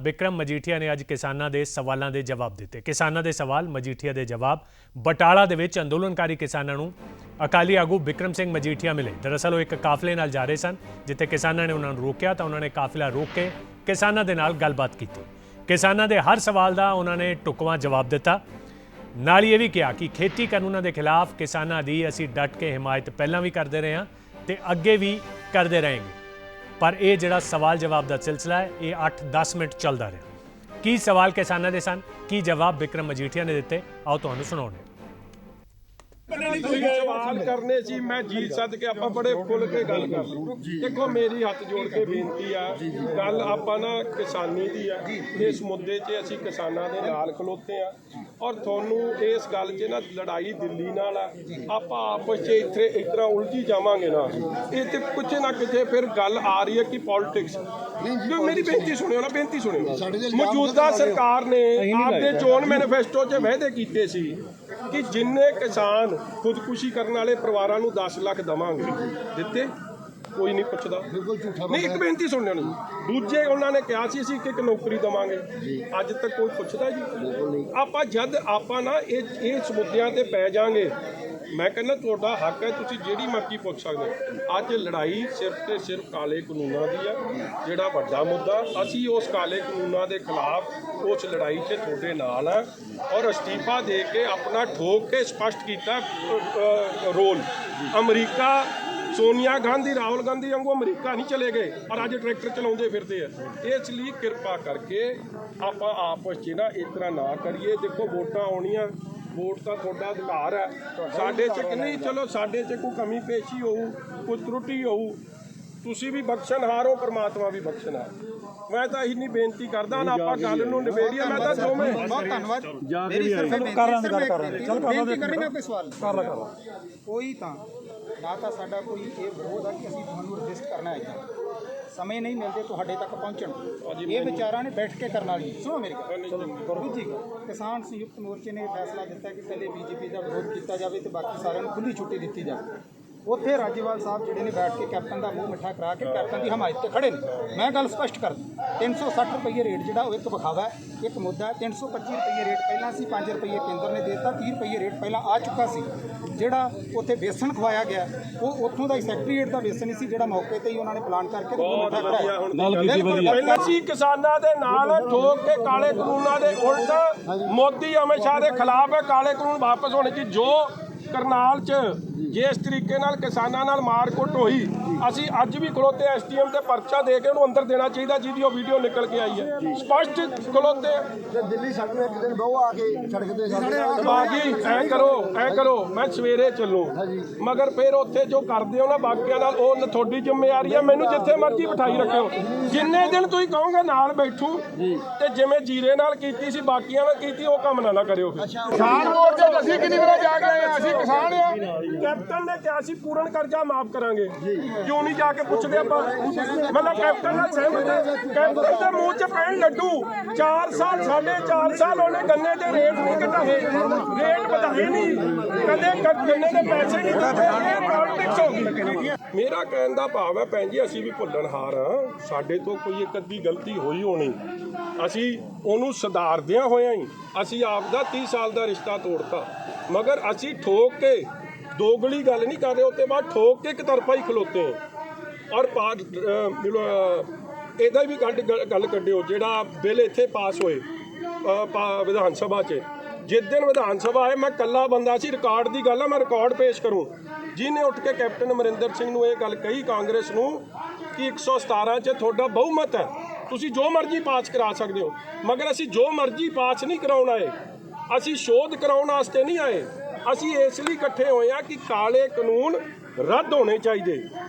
बिक्रम मजीठिया ने अज किसानां दे सवालों के जवाब दिते। किसानां दे सवाल मजीठिया दे जवाब। बटाला दे विच अंदोलनकारी किसानां नूं अकाली आगू बिक्रम सिंह मजीठिया मिले। दरअसल वो एक काफले नाल जा रहे सन, जिथे किसानां ने उन्होंने रोकया तो उन्होंने काफिला रोक के किसानां दे नाल गलबात की। किसानां दे हर सवाल का उन्होंने टुकवा जवाब दिता। नाल ये भी कहा कि खेती कानूनों के खिलाफ किसानां दी असी डट के हिमायत पहलां भी करते रहे हैं तो अगे भी करते रहेंगे। पर यह जिहड़ा सवाल जवाब का सिलसिला है ये 8-10 मिनट चलता रहा। की सवाल किसानां दे सन, की जवाब बिक्रम मजीठिया ने दिते, आओ तुहानूं सुणाउने। सवाल करने सी मैं जी सद के आप बड़े खुल के गल कर देखो मेरी हथ जोड़ के बेनती है गल आप ना किसानी की है। इस मुद्दे च असी किसानां दे नाल खलोते हैं और थोनू इस गल च ना लड़ाई दिल्ली नाल है। आप आपस च इत्थे इस तरह उलझी जावांगे ना ये किते ना किते फिर गल आ रही है कि पॉलिटिक्स। मेरी बेनती सुनियो ना, बेनती सुनियो। मौजूदा सरकार ने आपके चोण मैनीफेस्टो च वायदे कीते सी कि जिन्ने किसान खुदकुशी करने वाले परिवारों को 10 लाख देवांगे, दिते कोई नहीं पुछदा। नहीं एक बेनती सुन लो, दूजे उन्होंने कहा सी असीं एक नौकरी देवांगे, अज तक कोई पुछदा जी। आप जद आप ना इस मुद्दों ते पै जाएंगे, मैं कहना तुहाडा हक है, तुसीं जिहड़ी मर्जी पुछ सकदे। अज लड़ाई सिर्फ ते सिर्फ काले कानूनां दी है, जिहड़ा वड्डा मुद्दा असीं उस काले कानूनां दे खिलाफ उस लड़ाई च तुहाडे नाल है और अस्तीफा दे के अपना ठोक के स्पष्ट किया रोल। अमरीका सोनिया गांधी राहुल गांधी वांगू अमरीका नहीं चले गए और अज ट्रैक्टर चलाते फिरते हैं। इसलिए कृपा करके आप आपस च ना इस तरह ना करिए। देखो वोटां आउणियां, वोट तो तुहाडा अधिकार है, साडे च नहीं, चलो साडे च कोई कमी पेशी होऊ, कोई त्रुटि होऊ, तुसीं भी बख्शनहार हो, परमात्मा भी बख्शनहार। मैं तो इन्नी बेनती करदा ना आप गल नूं निबेड़िए। मैं तो दोवें कोई ना तो साडा कोई ये विरोध है कि असीं तुहानूं रजिस्ट करना है, समय नहीं मिलते तुहाडे तक पहुँचण। ये विचारां ने बैठ के करना वाली। सुनो मेरी गल। दूजी गल, किसान संयुक्त मोर्चे ने फैसला दिता कि पहले बीजेपी का विरोध किया जाए तो बाकी सारिਆਂ ਨੂੰ खुली छुट्टी दी जाए। उत्थे राज्यपाल साहब जिहड़े ने बैठ के कैप्टन का मूँह मिठा करा के कैप्टन की हमायत से खड़े ने। मैं गल स्पष्ट कर दी, 360 रुपये रेट जिहड़ा वो एक विखावा है, एक मुद्दा है। 325 रुपये रेट पहला सी, 5 रुपये केंद्र ने देता, 30 रुपये रेट पहला आ चुका सी। जिहड़ा उत्थे बेसन खवाया गया वो उत्थों का सैकटरीएट का बेसन ही सी, जिहड़ा मौके ते ही उन्होंने प्लान करके मिठा कराया। ਅਸੀਂ ਕਿਸਾਨਾਂ ਦੇ ਨਾਲ ਠੋਕ ਕੇ ਕਾਲੇ ਕਾਨੂੰਨਾਂ ਦੇ ਉਲਟ ਮੋਦੀ ਅਮਿਤ ਸ਼ਾਹ ਦੇ ਖਿਲਾਫ ਹੈ। ਕਾਲੇ ਕਾਨੂੰਨ ਵਾਪਸ ਹੋਣੇ ਚਾਹੀਦੇ। ਜੋ ਕਰਨਾਲ 'ਚ ਜਿਸ ਤਰੀਕੇ ਨਾਲ ਕਿਸਾਨਾਂ ਨਾਲ ਮਾਰਕੁੱਟ ਹੋਈ, ਅਸੀਂ ਅੱਜ ਵੀ ਖਲੋਤੇ ਐਸਟੀਐਮ ਤੇ ਪਰਚਾ ਦੇ ਕੇ ਉਹਨੂੰ ਅੰਦਰ ਦੇਣਾ ਚਾਹੀਦਾ, ਜਿਹਦੀ ਉਹ ਵੀਡੀਓ ਨਿਕਲ ਕੇ ਆਈ ਹੈ। ਸਪਸ਼ਟ ਖਲੋਤੇ ਦਿੱਲੀ ਸਾਡੇ ਇੱਕ ਦਿਨ ਬਹੁ ਆ ਕੇ ਸੜਕ ਤੇ ਬਾਗੀ ਐ ਕਰੋ ਮੈਂ ਸਵੇਰੇ ਚੱਲੂ, ਮਗਰ ਫਿਰ ਉੱਥੇ ਜੋ ਕਰਦੇ ਹੋ ਨਾ ਬਾਕੀਆਂ ਨਾਲ ਉਹ ਤੁਹਾਡੀ ਜ਼ਿੰਮੇਵਾਰੀ ਹੈ। ਮੈਨੂੰ ਜਿੱਥੇ ਮਰਜ਼ੀ ਬਿਠਾਈ ਰੱਖਿਓ, ਜਿੰਨੇ ਦਿਨ ਤੁਸੀਂ ਕਹੋਗੇ ਨਾਲ ਬੈਠੂ। ਤੇ ਜਿਵੇਂ ਜੀਰੇ ਨਾਲ ਕੀਤੀ ਸੀ ਬਾਕੀਆਂ ਨਾਲ ਕੀਤੀ, ਉਹ ਕੰਮ ਨਾ ਕਰਿਓ। ਕਿਸਾਨ ਮੋਰਚੇ ਤੇ ਅਸੀਂ ਕਿੰਨੀ ਵਾਰ ਜਾ ਕੇ ਆਏ, ਅਸੀਂ ਕਿਸਾਨ ਆ। कैप्टन ने क्या सी पूर्ण कर्जा माफ करांगे, क्यों नहीं जाके पूछते आप? मतलब कैप्टन ना सहमत है? कैप्टन के मुंह च पैन लड्डू। 4 साल 4.5 साल उन्हें गन्ने के रेट नहीं घटाए, रेट बढ़ाए नहीं, कदे गन्ने के पैसे नहीं दिते। ये पॉलिटिक्स होगी। मेरा कहने का भाव है भैन जी, असीं भी भुल्लणहार हाँ, साडे तो कोई एक अद्धी गलती होई होनी, असीं ਉਹਨੂੰ ਸੁਧਾਰਦਿਆਂ ਹੋਇਆਂ ਹੀ ਅਸੀਂ ਆਪ ਦਾ 30 ਸਾਲ ਦਾ ਰਿਸ਼ਤਾ ਤੋੜਤਾ। मगर असी ठोक के दोगली गल नहीं कर रहे, उसके बाद ठोक के एक तरफा ही खलोते हैं। और ਇਹਦਾ भी गल कड्डिओ ਜਿਹੜਾ बिल इत्थे पास होए विधान सभा च। जिस दिन विधान सभा आए मैं कला बंदा सी, रिकॉर्ड की गल है, मैं रिकॉर्ड पेश करूँ जिन्हें उठ के कैप्टन अमरिंदर सिंह नूं ये गल कही कांग्रेस नूं कि 117 च तुहाडा बहुमत है, तुसीं जो मर्जी पास करा सकते हो, मगर असीं जो मर्जी पास नहीं कराउणा है, ਅਸੀਂ शोध कराने वास्ते नहीं आए। ਅਸੀਂ ਇਸ ਲਈ ਇਕੱਠੇ ਹੋਏ ਆ ਕਿ ਕਾਲੇ ਕਾਨੂੰਨ ਰੱਦ ਹੋਣੇ ਚਾਹੀਦੇ।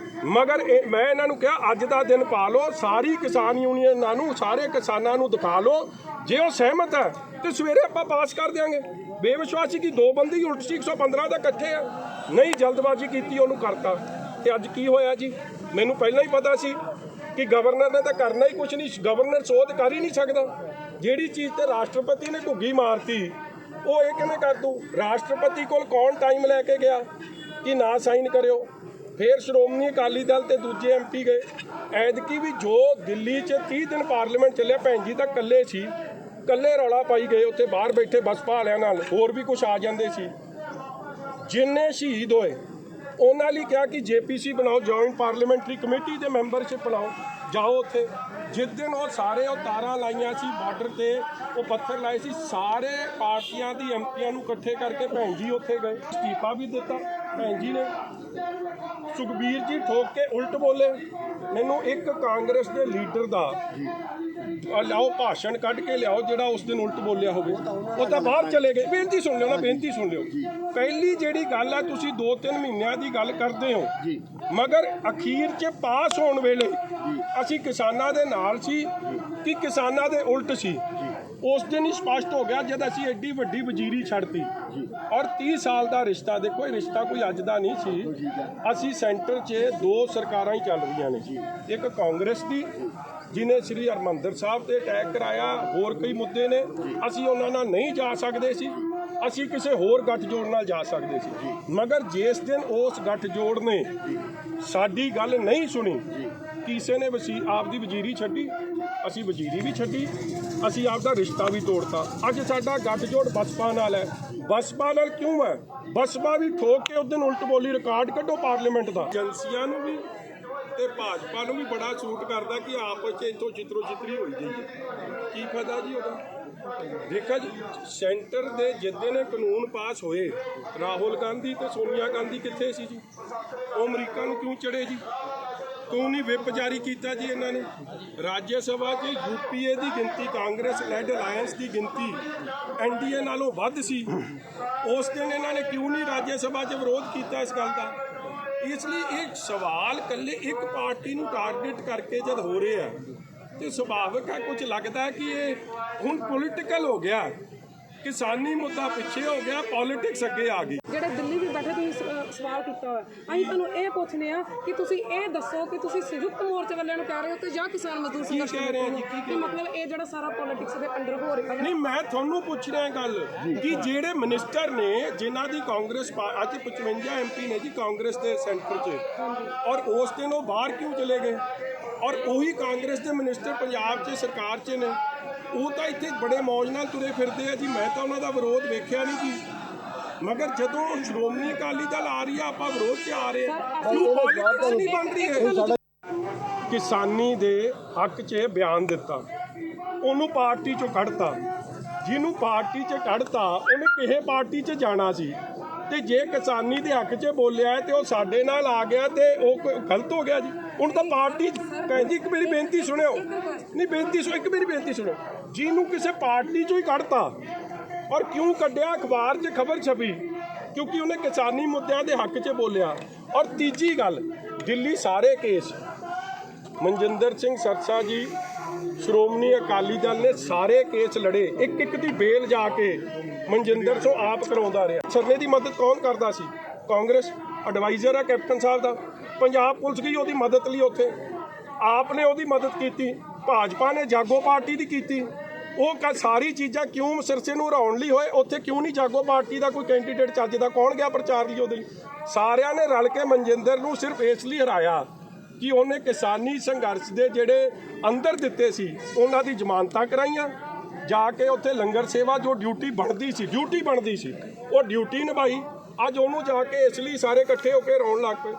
मगर मैं इन्हों कहा अज का दिन पा लो, सारी किसान यूनियनों नूं, सारे किसानों नूं दिखा लो, जे वो सहमत है तो सवेरे आप पास कर देंगे। बेविश्वासी की 2 बंदे उल्ट सी 115 का इकट्ठे है, नहीं जल्दबाजी की उन्होंने करता। तो अज की होया जी, मैनू पहला ही पता सी कि गवर्नर ने तो करना ही कुछ नहीं, गवर्नर सोध कर ही नहीं सकता। जिहड़ी चीज़ ते राष्ट्रपति ने घुग्गी मारती वो ये किवें कर दूँ? राष्ट्रपति कोल कौन टाइम लैके गया कि ना साइन करियो? ਫਿਰ ਸ਼੍ਰੋਮਣੀ ਅਕਾਲੀ ਦਲ ਤੇ ਦੂਜੇ ਐਮਪੀ ਗਏ। ਐਤਕੀ ਵੀ ਜੋ ਦਿੱਲੀ 'ਚ 30 ਦਿਨ ਪਾਰਲੀਮੈਂਟ ਚੱਲਿਆ, ਭੈਣ ਜੀ ਤਾਂ ਇਕੱਲੇ ਸੀ, ਇਕੱਲੇ ਰੌਲਾ ਪਾਈ ਗਏ ਉੱਥੇ ਬਾਹਰ ਬੈਠੇ ਬਸਪਾ ਵਾਲਿਆਂ ਨਾਲ, ਹੋਰ ਵੀ ਕੁਝ ਆ ਜਾਂਦੇ ਸੀ। ਜਿੰਨੇ ਸ਼ਹੀਦ ਹੋਏ ਉਹਨਾਂ ਲਈ ਕਿਹਾ ਕਿ ਜੇਪੀਸੀ ਬਣਾਓ, ਜੁਆਇੰਟ ਪਾਰਲੀਮੈਂਟਰੀ ਕਮੇਟੀ ਦੇ ਮੈਂਬਰਸ਼ਿਪ ਬਣਾਓ, ਜਾਓ ਉੱਥੇ। ਜਿਸ ਦਿਨ ਉਹ ਸਾਰੇ ਉਹ ਤਾਰਾਂ ਲਾਈਆਂ ਸੀ ਬਾਰਡਰ ਤੇ, ਉਹ ਪੱਥਰ ਲਾਏ ਸੀ, ਸਾਰੇ ਪਾਰਟੀਆਂ ਦੀ ਐਮਪੀਆਂ ਨੂੰ ਇਕੱਠੇ ਕਰਕੇ ਭੈਣ ਜੀ ਉੱਥੇ ਗਏ, ਅਸਤੀਫਾ ਵੀ ਦਿੱਤਾ ਭੈਣ ਜੀ ਨੇ। ਸੁਖਬੀਰ ਜੀ ਠੋਕ ਕੇ ਉਲਟ ਬੋਲੇ। ਮੈਨੂੰ ਇੱਕ ਕਾਂਗਰਸ ਦੇ ਲੀਡਰ ਦਾ ਲਿਆਓ ਭਾਸ਼ਣ ਕੱਢ ਕੇ ਲਿਆਓ ਜਿਹੜਾ ਉਸ ਦਿਨ ਉਲਟ ਬੋਲਿਆ ਹੋਵੇ। ਉਹ ਤਾਂ ਬਾਹਰ ਚਲੇ ਗਏ। ਬੇਨਤੀ ਸੁਣ ਲਿਓ ਨਾ, ਬੇਨਤੀ ਸੁਣ ਲਿਓ। ਪਹਿਲੀ ਜਿਹੜੀ ਗੱਲ ਆ, ਤੁਸੀਂ 2-3 ਮਹੀਨਿਆਂ ਦੀ ਗੱਲ ਕਰਦੇ ਹੋ, ਮਗਰ ਅਖੀਰ 'ਚ ਪਾਸ ਹੋਣ ਵੇਲੇ ਅਸੀਂ ਕਿਸਾਨਾਂ ਦੇ ਨਾਲ ਸੀ ਕਿ ਕਿਸਾਨਾਂ ਦੇ ਉਲਟ ਸੀ। ਉਸ ਦਿਨ ਹੀ ਸਪਸ਼ਟ ਹੋ ਗਿਆ ਜਦ ਅਸੀਂ ਐਡੀ ਵੱਡੀ ਵਜ਼ੀਰੀ ਛੱਡਤੀ। ਔਰ 30 ਸਾਲ ਦਾ ਰਿਸ਼ਤਾ, ਦੇਖੋ ਇਹ ਰਿਸ਼ਤਾ ਕੋਈ ਅੱਜ ਦਾ ਨਹੀਂ ਸੀ। ਅਸੀਂ ਸੈਂਟਰ 'ਚ 2 ਸਰਕਾਰਾਂ ਹੀ ਚੱਲ ਰਹੀਆਂ ਨੇ, ਇੱਕ ਕਾਂਗਰਸ ਦੀ ਜਿਹਨੇ ਸ੍ਰੀ ਹਰਿਮੰਦਰ ਸਾਹਿਬ ਤੇ ਅਟੈਕ ਕਰਾਇਆ, ਹੋਰ ਕਈ ਮੁੱਦੇ ਨੇ, ਅਸੀਂ ਉਹਨਾਂ ਨਾਲ ਨਹੀਂ ਜਾ ਸਕਦੇ ਸੀ, ਅਸੀਂ ਕਿਸੇ ਹੋਰ ਗੱਠਜੋੜ ਨਾਲ ਜਾ ਸਕਦੇ ਸੀ। ਮਗਰ ਜਿਸ ਦਿਨ ਉਸ ਗੱਠਜੋੜ ਨੇ ਸਾਡੀ ਗੱਲ ਨਹੀਂ ਸੁਣੀ, ਕਿਸੇ ਨੇ ਆਪਦੀ ਵਜ਼ੀਰੀ ਛੱਡੀ, ਅਸੀਂ ਵਜ਼ੀਰੀ ਵੀ ਛੱਡੀ, ਅਸੀਂ ਆਪਦਾ ਰਿਸ਼ਤਾ ਵੀ ਤੋੜਤਾ। ਅੱਜ ਸਾਡਾ ਗੱਠਜੋੜ ਬਸਪਾ ਨਾਲ ਹੈ। ਬਸਪਾ ਨਾਲ ਕਿਉਂ ਹੈ? ਬਸਪਾ ਵੀ ਠੋਕ ਕੇ ਉਸ ਦਿਨ ਉਲਟ ਬੋਲੀ, ਰਿਕਾਰਡ ਕੱਢੋ ਪਾਰਲੀਮੈਂਟ ਦਾ। ਏਜੰਸੀਆਂ ਨੂੰ ਵੀ ਤੇ ਭਾਜਪਾ ਨੂੰ ਵੀ ਬੜਾ ਸੂਟ ਕਰਦਾ ਕਿ ਆਪਸ 'ਚ ਇੱਥੋਂ ਚਿੱਤਰੋ ਚਿੱਤਰੀ ਹੋਈ ਗਈ ਹੈ। ਕੀ ਫਾਇਦਾ ਜੀ ਉਹਦਾ? ਦੇਖੋ ਜੀ, ਸੈਂਟਰ ਦੇ ਜਿੱਦੇ ਨੇ ਕਾਨੂੰਨ ਪਾਸ ਹੋਏ, ਰਾਹੁਲ ਗਾਂਧੀ ਤੇ ਸੋਨੀਆ ਗਾਂਧੀ ਕਿੱਥੇ ਸੀ ਜੀ? ਉਹ ਅਮਰੀਕਾ ਨੂੰ ਕਿਉਂ ਚੜੇ ਜੀ? ਕਿਉਂ ਨਹੀਂ ਵਿਪ ਜਾਰੀ ਕੀਤਾ ਜੀ ਇਹਨਾਂ ਨੇ? ਰਾਜ ਸਭਾ 'ਚ ਯੂਪੀਏ ਦੀ ਗਿਣਤੀ, ਕਾਂਗਰਸ ਲੈਡ ਅਲਾਇੰਸ ਦੀ ਗਿਣਤੀ ਐਨਡੀਏ ਨਾਲੋਂ ਵੱਧ ਸੀ। ਉਸ ਦਿਨ ਇਹਨਾਂ ਨੇ ਕਿਉਂ ਨਹੀਂ ਰਾਜ ਸਭਾ 'ਚ ਵਿਰੋਧ ਕੀਤਾ ਇਸ ਗੱਲ ਦਾ? ਇਸ ਲਈ ਇਹ ਸਵਾਲ ਇਕੱਲੇ ਇੱਕ ਪਾਰਟੀ ਨੂੰ ਟਾਰਗੇਟ ਕਰਕੇ ਜਦ ਹੋ ਰਿਹਾ ਤੇ ਸੁਭਾਵਿਕ ਹੈ, ਕੁਝ ਲੱਗਦਾ ਹੈ ਕਿ ਇਹ ਹੁਣ ਪੋਲੀਟੀਕਲ ਹੋ ਗਿਆ, ਕਿਸਾਨੀ ਮੁੱਦਾ ਪਿੱਛੇ ਹੋ ਗਿਆ, ਪੋਲਿਟਿਕਸ ਅੱਗੇ ਆ ਗਈ। ਜਿਹੜੇ ਦਿੱਲੀ ਵੀ ਬੈਠੇ ਤੁਸੀਂ ਸਵਾਲ ਕੀਤਾ ਹੋਇਆ, ਅਸੀਂ ਤੁਹਾਨੂੰ ਇਹ ਪੁੱਛਨੇ ਆ ਕਿ ਤੁਸੀਂ ਇਹ ਦੱਸੋ ਕਿ ਤੁਸੀਂ ਸੰਯੁਕਤ ਮੋਰਚੇ ਵਾਲਿਆਂ ਨੂੰ ਕਹਿ ਰਹੇ ਹੋ ਤੇ ਜਾਂ ਕਿਸਾਨ ਮਜ਼ਦੂਰ ਸੰਘਰਸ਼ ਕਹਿ ਰਹੇ ਜੀ, ਕੀ ਮਤਲਬ ਇਹ ਜਿਹੜਾ ਸਾਰਾ ਪੋਲਿਟਿਕਸ ਦੇ ਅੰਡਰ ਹੋ ਰਿਹਾ? ਨਹੀਂ, ਮੈਂ ਤੁਹਾਨੂੰ ਪੁੱਛ ਰਿਹਾ ਗੱਲ ਕਿ ਜਿਹੜੇ ਮਿਨਿਸਟਰ ਨੇ ਜਿਨ੍ਹਾਂ ਦੀ ਕਾਂਗਰਸ ਅੱਜ 55 ਐਮਪੀ ਨੇ ਜੀ ਕਾਂਗਰਸ ਦੇ ਸੈਂਟਰ 'ਚ, ਔਰ ਉਸ ਦਿਨ ਉਹ ਬਾਹਰ ਕਿਉਂ ਚਲੇ ਗਏ? ਔਰ ਉਹੀ ਕਾਂਗਰਸ ਦੇ ਮਿਨਿਸਟਰ ਪੰਜਾਬ 'ਚ ਸਰਕਾਰ 'ਚ ਨੇ, ਉਹ ਤਾਂ ਇੱਥੇ ਬੜੇ ਮੌਜ ਨਾਲ ਤੁਰੇ ਫਿਰਦੇ ਆ ਜੀ। ਮੈਂ ਤਾਂ ਉਹਨਾਂ ਦਾ ਵਿਰੋਧ ਵੇਖਿਆ ਨਹੀਂ ਜੀ। ਮਗਰ ਜਦੋਂ ਸ਼੍ਰੋਮਣੀ ਅਕਾਲੀ ਦਲ ਆ ਰਹੀ ਆ, ਆਪਾਂ ਵਿਰੋਧ 'ਚ ਆ ਰਹੇ ਹਾਂ। ਪੋਲਿਟਿਕਸ ਨਹੀਂ ਬਣ ਰਹੀ ਹੈ। ਕਿਸਾਨੀ ਦੇ ਹੱਕ 'ਚ ਬਿਆਨ ਦਿੱਤਾ, ਉਹਨੂੰ ਪਾਰਟੀ 'ਚੋਂ ਕੱਢਤਾ। ਜਿਹਨੂੰ ਪਾਰਟੀ 'ਚ ਕੱਢਤਾ ਉਹਨੇ ਕਿਸੇ ਪਾਰਟੀ 'ਚ ਜਾਣਾ ਸੀ, ਤੇ ਜੇ ਕਿਸਾਨੀ ਦੇ ਹੱਕ 'ਚ ਬੋਲਿਆ ਤੇ ਉਹ ਸਾਡੇ ਨਾਲ ਆ ਗਿਆ ਤੇ ਉਹ ਗਲਤ ਹੋ ਗਿਆ ਜੀ। ਹੁਣ ਤਾਂ ਪਾਰਟੀ ਕਹਿੰਦੀ, ਇੱਕ ਮੇਰੀ ਬੇਨਤੀ ਸੁਣਿਓ, ਨਹੀਂ ਬੇਨਤੀ ਇੱਕ ਮੇਰੀ ਬੇਨਤੀ ਸੁਣਿਓ, ਜਿਹਨੂੰ ਕਿਸੇ ਪਾਰਟੀ 'ਚੋਂ ਹੀ ਕੱਢਤਾ, ਔਰ ਕਿਉਂ ਕੱਢਿਆ? ਅਖਬਾਰ 'ਚ ਖਬਰ ਛਪੀ ਕਿਉਂਕਿ ਉਹਨੇ ਕਿਸਾਨੀ ਮੁੱਦਿਆਂ ਦੇ ਹੱਕ 'ਚ ਬੋਲਿਆ। ਔਰ ਤੀਜੀ ਗੱਲ, ਦਿੱਲੀ ਸਾਰੇ ਕੇਸ ਮਨਜਿੰਦਰ ਸਿੰਘ ਸਰਸਾ ਜੀ, ਸ਼੍ਰੋਮਣੀ ਅਕਾਲੀ ਦਲ ਨੇ ਸਾਰੇ ਕੇਸ ਲੜੇ, ਇੱਕ ਇੱਕ ਦੀ ਬੇਲ ਜਾ ਕੇ ਮਨਜਿੰਦਰ ਤੋਂ ਆਪ ਕਰਾਉਂਦਾ ਰਿਹਾ। ਸਰਨੇ ਦੀ ਮਦਦ ਕੌਣ ਕਰਦਾ ਸੀ? ਕਾਂਗਰਸ। ਐਡਵਾਈਜ਼ਰ ਆ ਕੈਪਟਨ ਸਾਹਿਬ ਦਾ। ਪੰਜਾਬ ਪੁਲਿਸ ਗਈ ਉਹਦੀ ਮਦਦ ਲਈ ਉੱਥੇ, ਆਪ ਨੇ ਉਹਦੀ ਮਦਦ ਕੀਤੀ। ਭਾਜਪਾ ਨੇ ਜਾਗੋ ਪਾਰਟੀ ਦੀ ਕੀਤੀ। ਉਹ ਸਾਰੀ ਚੀਜ਼ਾਂ ਕਿਉਂ ਸਿਰਸੇ ਨੂੰ ਹਰਾਉਣ ਲਈ ਹੋਏ? ਉੱਥੇ ਕਿਉਂ ਨਹੀਂ ਜਾਗੋ ਪਾਰਟੀ ਦਾ ਕੋਈ ਕੈਂਡੀਡੇਟ ਚੱਜ ਦਾ? ਕੌਣ ਗਿਆ ਪ੍ਰਚਾਰ ਲਈ ਉਹਦੇ ਲਈ? ਸਾਰਿਆਂ ਨੇ ਰਲ ਕੇ ਮਨਜਿੰਦਰ ਨੂੰ ਸਿਰਫ ਇਸ ਲਈ ਹਰਾਇਆ ਕਿ ਉਹਨੇ ਕਿਸਾਨੀ ਸੰਘਰਸ਼ ਦੇ ਜਿਹੜੇ ਅੰਦਰ ਦਿੱਤੇ ਸੀ ਉਹਨਾਂ ਦੀ ਜ਼ਮਾਨਤਾਂ ਕਰਾਈਆਂ, ਜਾ ਕੇ ਉੱਥੇ ਲੰਗਰ ਸੇਵਾ ਜੋ ਡਿਊਟੀ ਬਣਦੀ ਸੀ ਉਹ ਡਿਊਟੀ ਨਿਭਾਈ। ਅੱਜ ਉਹਨੂੰ ਜਾ ਕੇ ਇਸ ਲਈ ਸਾਰੇ ਇਕੱਠੇ ਹੋ ਕੇ ਰੋਣ ਲੱਗ ਪਏ।